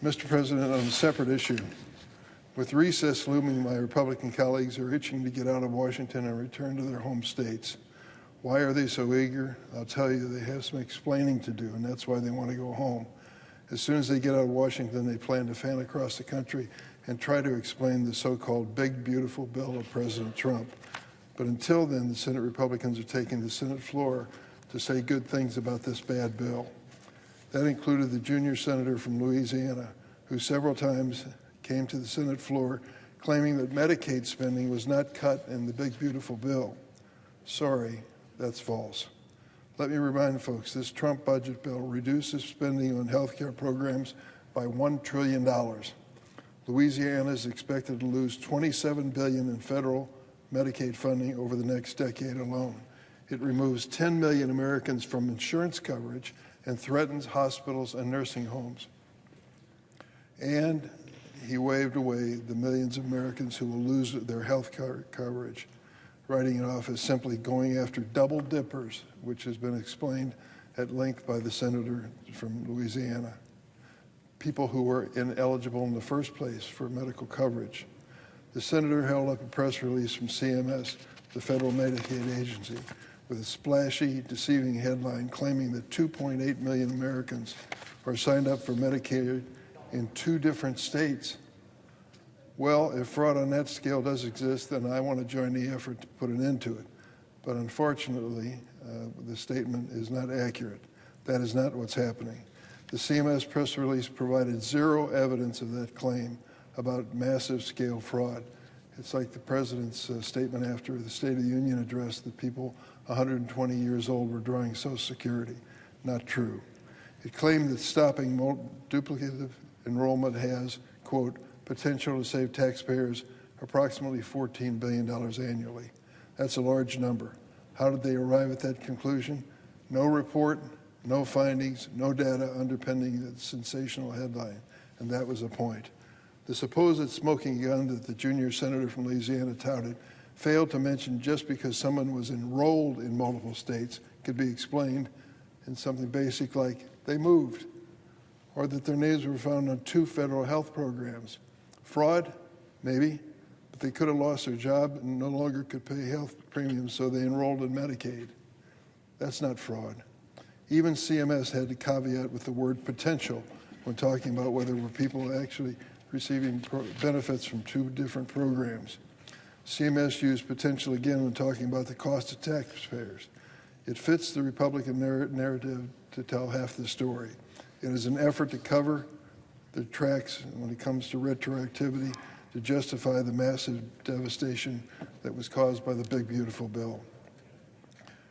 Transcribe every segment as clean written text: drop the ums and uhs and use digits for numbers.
Mr. President, on a separate issue, with recess looming, my Republican colleagues are itching to get out of Washington and return to their home states. Why are they so eager? I'll tell you, they have some explaining to do, and that's why they want to go home. As soon as they get out of Washington, they plan to fan across the country and try to explain the so-called big, beautiful bill of President Trump. But until then, the Senate Republicans are taking the Senate floor to say good things about this bad bill. That included the junior senator from Louisiana, who several times came to the Senate floor claiming that Medicaid spending was not cut in the big, beautiful bill. Sorry, that's false. Let me remind folks, this Trump budget bill reduces spending on health care programs by $1 trillion. Louisiana is expected to lose $27 billion in federal Medicaid funding over the next decade alone. It removes 10 million Americans from insurance coverage and threatens hospitals and nursing homes. And he waved away the millions of Americans who will lose their health care coverage, writing it off as simply going after double dippers, which has been explained at length by the senator from Louisiana, people who were ineligible in the first place for medical coverage. The senator held up a press release from CMS, the federal Medicaid agency, with a splashy, deceiving headline claiming that 2.8 million Americans are signed up for Medicaid in 2 different states. Well, if fraud on that scale does exist, then I want to join the effort to put an end to it. But unfortunately, the statement is not accurate. That is not what's happening. The CMS press release provided zero evidence of that claim about massive scale fraud. It's like the president's statement after the State of the Union address that people 120 years old were drawing Social Security. Not true. It claimed that stopping duplicative enrollment has, quote, potential to save taxpayers approximately $14 billion annually. That's a large number. How did they arrive at that conclusion? No report, no findings, no data underpinning the sensational headline, and that was the point. The supposed smoking gun that the junior senator from Louisiana touted failed to mention just because someone was enrolled in multiple states could be explained in something basic like they moved, or that their names were found on 2 federal health programs. Fraud? Maybe, but they could have lost their job and no longer could pay health premiums, so they enrolled in Medicaid. That's not fraud. Even CMS had to caveat with the word potential when talking about whether were people actually receiving benefits from 2 different programs. CMS used potential again when talking about the cost to taxpayers. It fits the Republican narrative to tell half the story. It is an effort to cover the tracks when it comes to retroactivity to justify the massive devastation that was caused by the big, beautiful bill.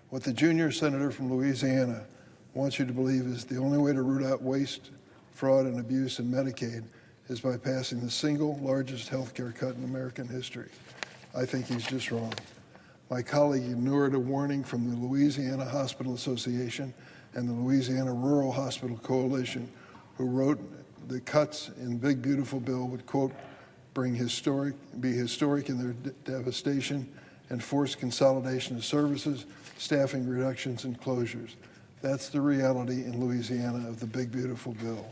What the junior senator from Louisiana wants you to believe is the only way to root out waste, fraud, and abuse in Medicaid is by passing the single largest health care cut in American history. I think he's just wrong. My colleague ignored a warning from the Louisiana Hospital Association and the Louisiana Rural Hospital Coalition, who wrote the cuts in Big Beautiful Bill would, quote, be historic in their devastation and force consolidation of services, staffing reductions, and closures. That's the reality in Louisiana of the Big Beautiful Bill.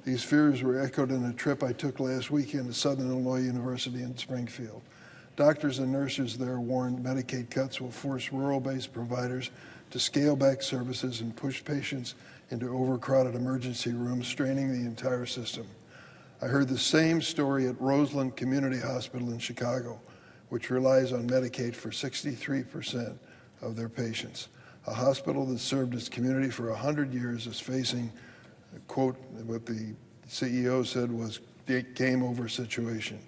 These fears were echoed in a trip I took last weekend to Southern Illinois University in Springfield. Doctors and nurses there warned Medicaid cuts will force rural-based providers to scale back services and push patients into overcrowded emergency rooms, straining the entire system. I heard the same story at Roseland Community Hospital in Chicago, which relies on Medicaid for 63% of their patients. A hospital that served its community for 100 years is facing, quote, what the CEO said was game over situation.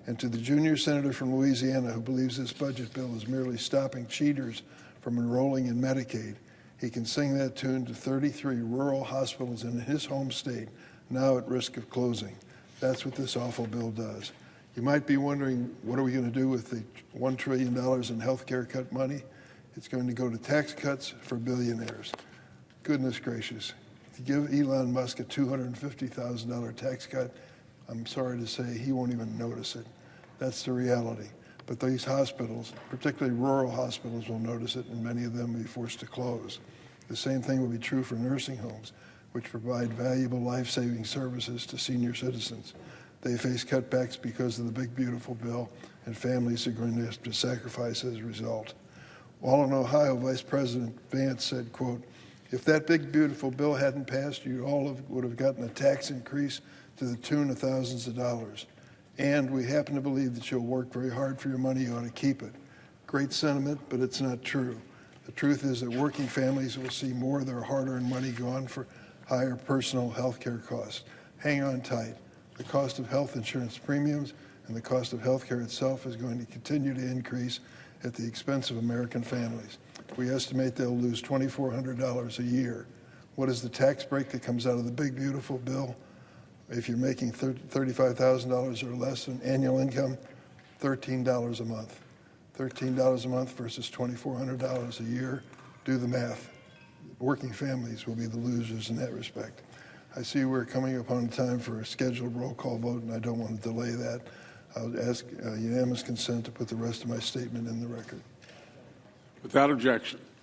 And to the junior senator from Louisiana who believes this budget bill is merely stopping cheaters from enrolling in Medicaid, he can sing that tune to 33 rural hospitals in his home state now at risk of closing. That's what this awful bill does. You might be wondering, what are we going to do with the $1 trillion in health care cut money? It's going to go to tax cuts for billionaires. Goodness gracious. To give Elon Musk a $250,000 tax cut, I'm sorry to say he won't even notice it. That's the reality. But these hospitals, particularly rural hospitals, will notice it, and many of them will be forced to close. The same thing will be true for nursing homes, which provide valuable life-saving services to senior citizens. They face cutbacks because of the big, beautiful bill, and families are going to have to sacrifice as a result. While in Ohio, Vice President Vance said, quote, "If that big, beautiful bill hadn't passed, you all would have gotten a tax increase to the tune of thousands of dollars. And we happen to believe that you'll work very hard for your money. You ought to keep it." Great sentiment, but it's not true. The truth is that working families will see more of their hard-earned money gone for higher personal health care costs. Hang on tight. The cost of health insurance premiums and the cost of health care itself is going to continue to increase at the expense of American families. We estimate they'll lose $2,400 a year. What is the tax break that comes out of the big, beautiful bill? If you're making $35,000 or less in annual income, $13 a month. $13 a month versus $2,400 a year. Do the math. Working families will be the losers in that respect. I see we're coming upon time for a scheduled roll call vote, and I don't want to delay that. I'll ask unanimous consent to put the rest of my statement in the record. Without objection.